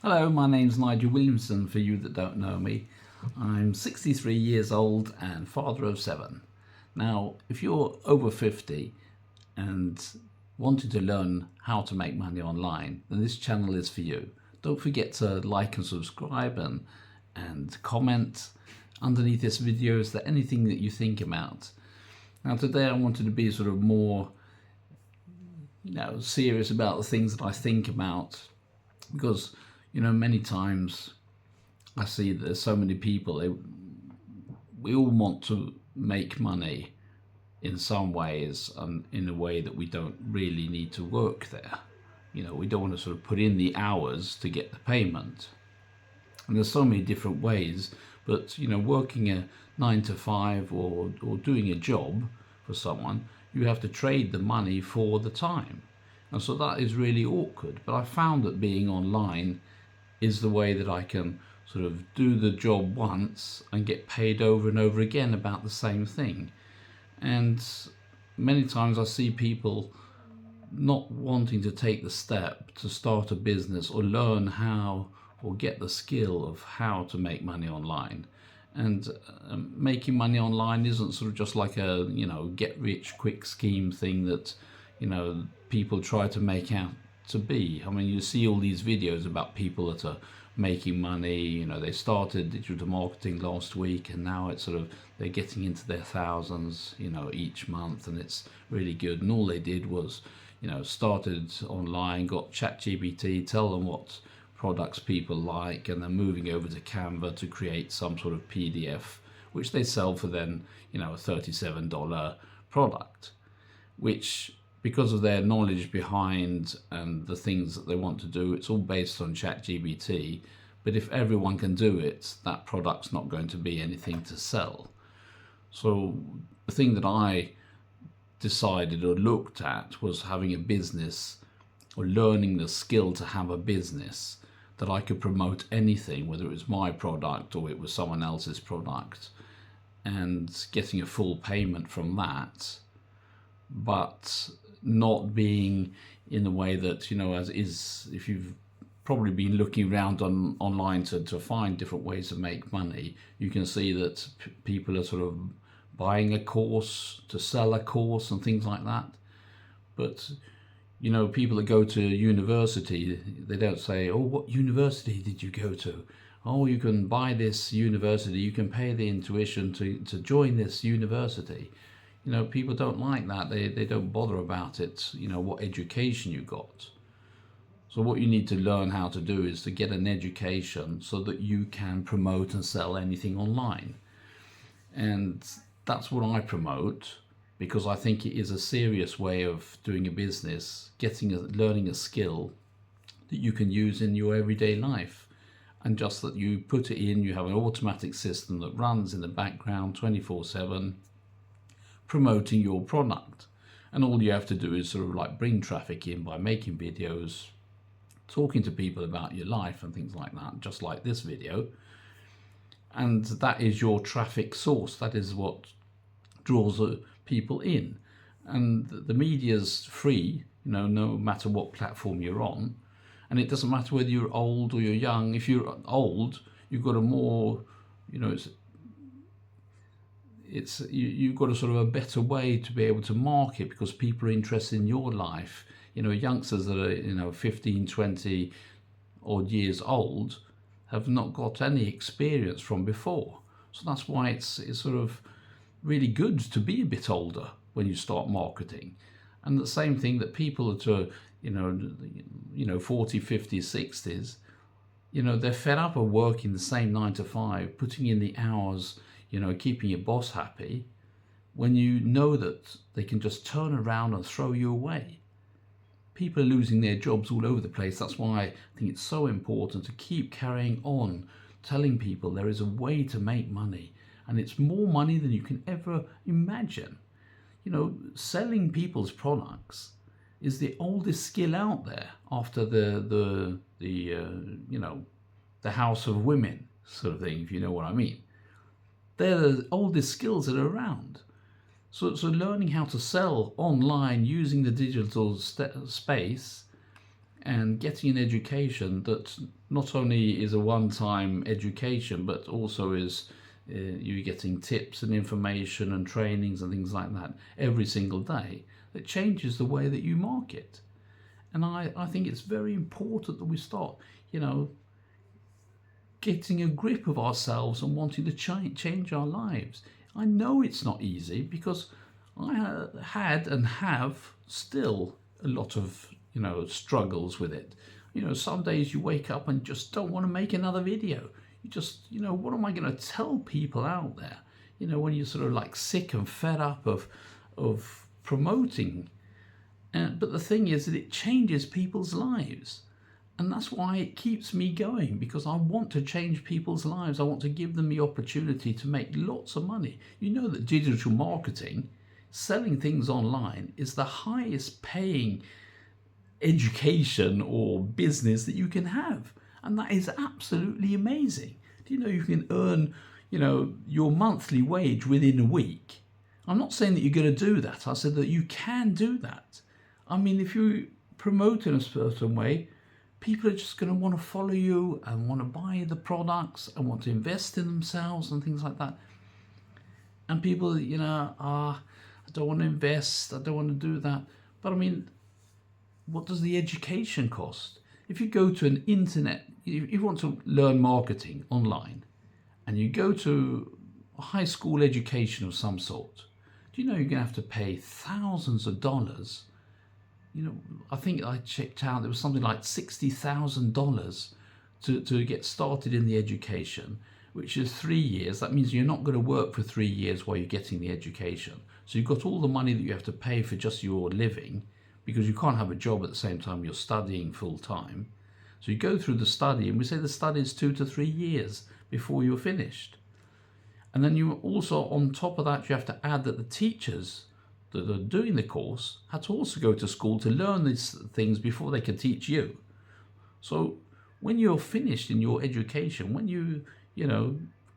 Hello, my name's Nigel Williamson, for you that don't know me. I'm 63 years old and father of 7. Now, if you're over 50 and wanting to learn how to make money online, then this channel is for you. Don't forget to like and subscribe and comment underneath this video. Is there anything that you think about? Now, today I wanted to be sort of more serious about the things that I think about, because many times I see that there's so many people, we all want to make money in some ways, and in a way that we don't really need to work there. We don't want to sort of put in the hours to get the payment. And there's so many different ways, but working a 9 to 5 or doing a job for someone, you have to trade the money for the time. And so that is really awkward. But I found that being online is the way that I can sort of do the job once and get paid over and over again about the same thing. And many times I see people not wanting to take the step to start a business or learn how or get the skill of how to make money online. And making money online isn't sort of just like a get rich quick scheme thing that people try to make out to be. I mean, you see all these videos about people that are making money. They started digital marketing last week, and now it's sort of they're getting into their thousands each month, and it's really good. And all they did was started online, got ChatGPT, tell them what products people like, and then moving over to Canva to create some sort of PDF, which they sell for then a $37 product, which, because of their knowledge behind and the things that they want to do, it's all based on ChatGPT. But if everyone can do it, that product's not going to be anything to sell. So the thing that I decided or looked at was having a business, or learning the skill to have a business that I could promote anything, whether it was my product or it was someone else's product, and getting a full payment from that, but not being in the way that, as is, if you've probably been looking around online to find different ways to make money, you can see that people are sort of buying a course to sell a course and things like that. But people that go to university, they don't say, oh, what university did you go to? Oh, you can buy this university, you can pay the tuition to join this university. People don't like that. They don't bother about it, what education you got. So what you need to learn how to do is to get an education so that you can promote and sell anything online. And that's what I promote, because I think it is a serious way of doing a business, learning a skill that you can use in your everyday life. And just that you put it in, you have an automatic system that runs in the background 24/7, promoting your product. And all you have to do is sort of like bring traffic in by making videos, talking to people about your life and things like that, just like this video. And that is your traffic source. That is what draws people in. And the media's free, no matter what platform you're on. And it doesn't matter whether you're old or you're young. If you're old, you've got a more, you've got a sort of a better way to be able to market, because people are interested in your life. Youngsters that are 15, 20 odd years old have not got any experience from before. So that's why it's sort of really good to be a bit older when you start marketing. And the same thing that people that are 40, 50, 60s, they're fed up of working the same 9 to 5, putting in the hours, keeping your boss happy, when you know that they can just turn around and throw you away. People are losing their jobs all over the place. That's why I think it's so important to keep carrying on, telling people there is a way to make money, and it's more money than you can ever imagine. Selling people's products is the oldest skill out there, after the house of women sort of thing, if you know what I mean. They're the oldest skills that are around. So learning how to sell online using the digital space and getting an education that not only is a one-time education, but also is you're getting tips and information and trainings and things like that every single day, that changes the way that you market. And I think it's very important that we start, getting a grip of ourselves and wanting to change our lives. I know it's not easy, because I had and have still a lot of struggles with it. Some days you wake up and just don't want to make another video. You just, what am I going to tell people out there? When you're sort of like sick and fed up of promoting. But the thing is that it changes people's lives. And that's why it keeps me going, because I want to change people's lives. I want to give them the opportunity to make lots of money. You know that digital marketing, selling things online, is the highest paying education or business that you can have. And that is absolutely amazing. Do you know you can earn, your monthly wage within a week? I'm not saying that you're going to do that. I said that you can do that. I mean, if you promote in a certain way, people are just going to want to follow you and want to buy the products and want to invest in themselves and things like that. And people, I don't want to invest, I don't want to do that. But I mean, what does the education cost? If you go to an internet, if you want to learn marketing online, and you go to a high school education of some sort, do you know you're going to have to pay thousands of dollars? I think I checked out, there was something like $60,000 to get started in the education, which is 3 years. That means you're not going to work for 3 years while you're getting the education. So you've got all the money that you have to pay for just your living, because you can't have a job at the same time you're studying full time. So you go through the study, and we say the study is 2 to 3 years before you're finished. And then you also, on top of that, you have to add that the teachers that are doing the course had to also go to school to learn these things before they can teach you. So when you're finished in your education, when you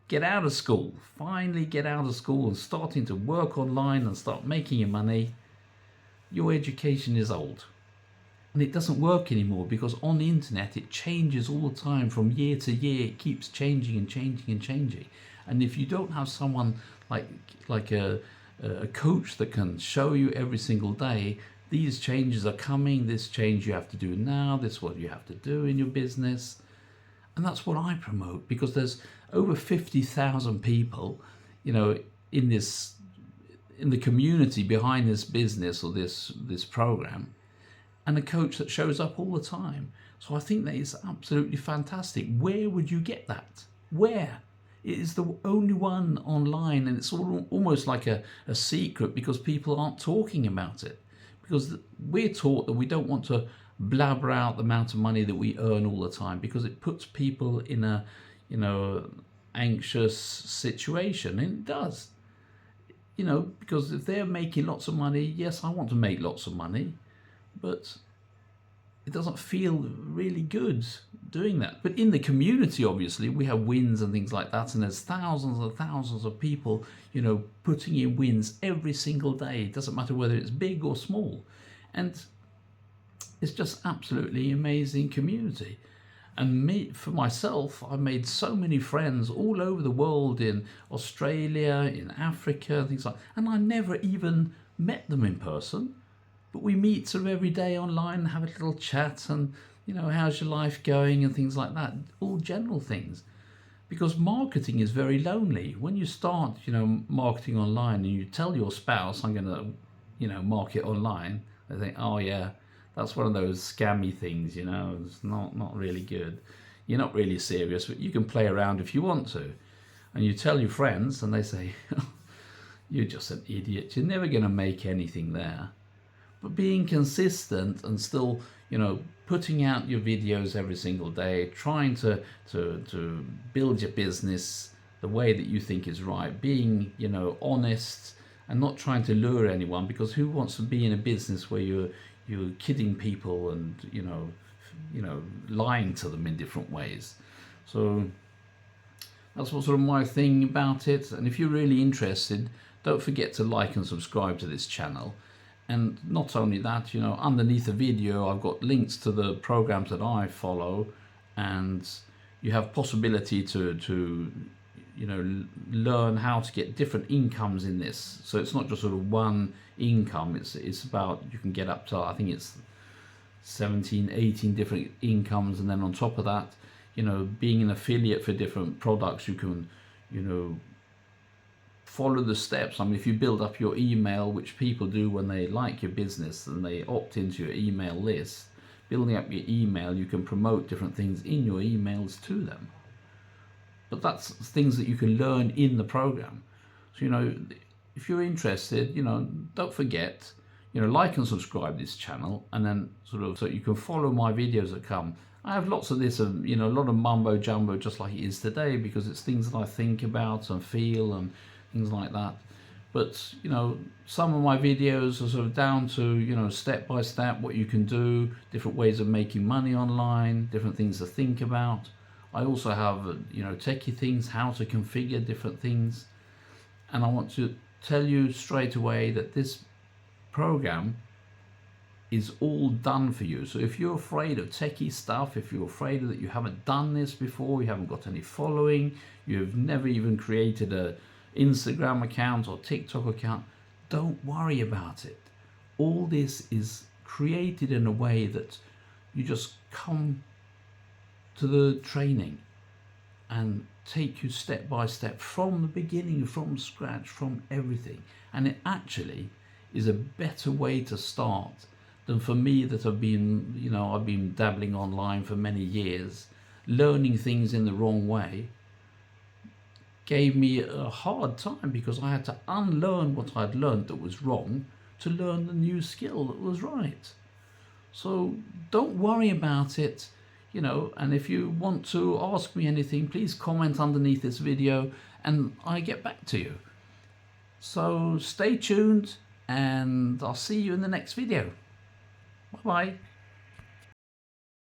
get out of school, finally get out of school and starting to work online and start making your money, your education is old. And it doesn't work anymore, because on the internet it changes all the time. From year to year it keeps changing and changing and changing. And if you don't have someone like a coach that can show you every single day, these changes are coming, this change you have to do now, this is what you have to do in your business. And that's what I promote, because there's over 50,000 people, in the community behind this business or this program, and a coach that shows up all the time. So I think that is absolutely fantastic. Where would you get that? Where? It is the only one online, and it's almost like a secret, because people aren't talking about it. Because we're taught that we don't want to blabber out the amount of money that we earn all the time, because it puts people in a, anxious situation. And it does. Because if they're making lots of money, yes, I want to make lots of money, but it doesn't feel really good doing that. But in the community, obviously, we have wins and things like that, and there's thousands and thousands of people, putting in wins every single day. It doesn't matter whether it's big or small. And it's just absolutely amazing community. And for myself, I've made so many friends all over the world, in Australia, in Africa, things like that. And I never even met them in person. But we meet sort of every day online and have a little chat, and, how's your life going and things like that. All general things. Because marketing is very lonely. When you start, marketing online, and you tell your spouse, I'm going to, market online, they think, oh yeah, that's one of those scammy things, it's not really good. You're not really serious, but you can play around if you want to. And you tell your friends, and they say, you're just an idiot. You're never going to make anything there. But being consistent and still, putting out your videos every single day, trying to build your business the way that you think is right, being, honest, and not trying to lure anyone, because who wants to be in a business where you're kidding people and, lying to them in different ways. So that's what sort of my thing about it. And if you're really interested, don't forget to like and subscribe to this channel. And not only that, you know, underneath the video I've got links to the programs that I follow, and you have possibility to you know, learn how to get different incomes in this. So it's not just sort of one income, it's about, you can get up to, I think it's 17, 18 different incomes, and then on top of that, you know, being an affiliate for different products, you can, you know, follow the steps. I mean, if you build up your email, which people do when they like your business and they opt into your email list, building up your email, you can promote different things in your emails to them. But that's things that you can learn in the program. So, you know, if you're interested, you know, don't forget, you know, like and subscribe this channel, and then sort of, so you can follow my videos that come. I have lots of this, you know, a lot of mumbo jumbo, just like it is today, because it's things that I think about and feel and things like that. But, you know, some of my videos are sort of down to, you know, step by step what you can do, different ways of making money online, different things to think about. I also have, you know, techie things, how to configure different things. And I want to tell you straight away that this program is all done for you. So if you're afraid of techie stuff, if you're afraid that you haven't done this before, you haven't got any following, you've never even created a Instagram account or TikTok account, don't worry about it. All this is created in a way that you just come to the training and take you step by step from the beginning, from scratch, from everything. And it actually is a better way to start than for me that I've been, you know, I've been dabbling online for many years, learning things in the wrong way. Gave me a hard time because I had to unlearn what I'd learned that was wrong to learn the new skill that was right. So don't worry about it, you know, and if you want to ask me anything, please comment underneath this video and I get back to you. So stay tuned and I'll see you in the next video. Bye-bye.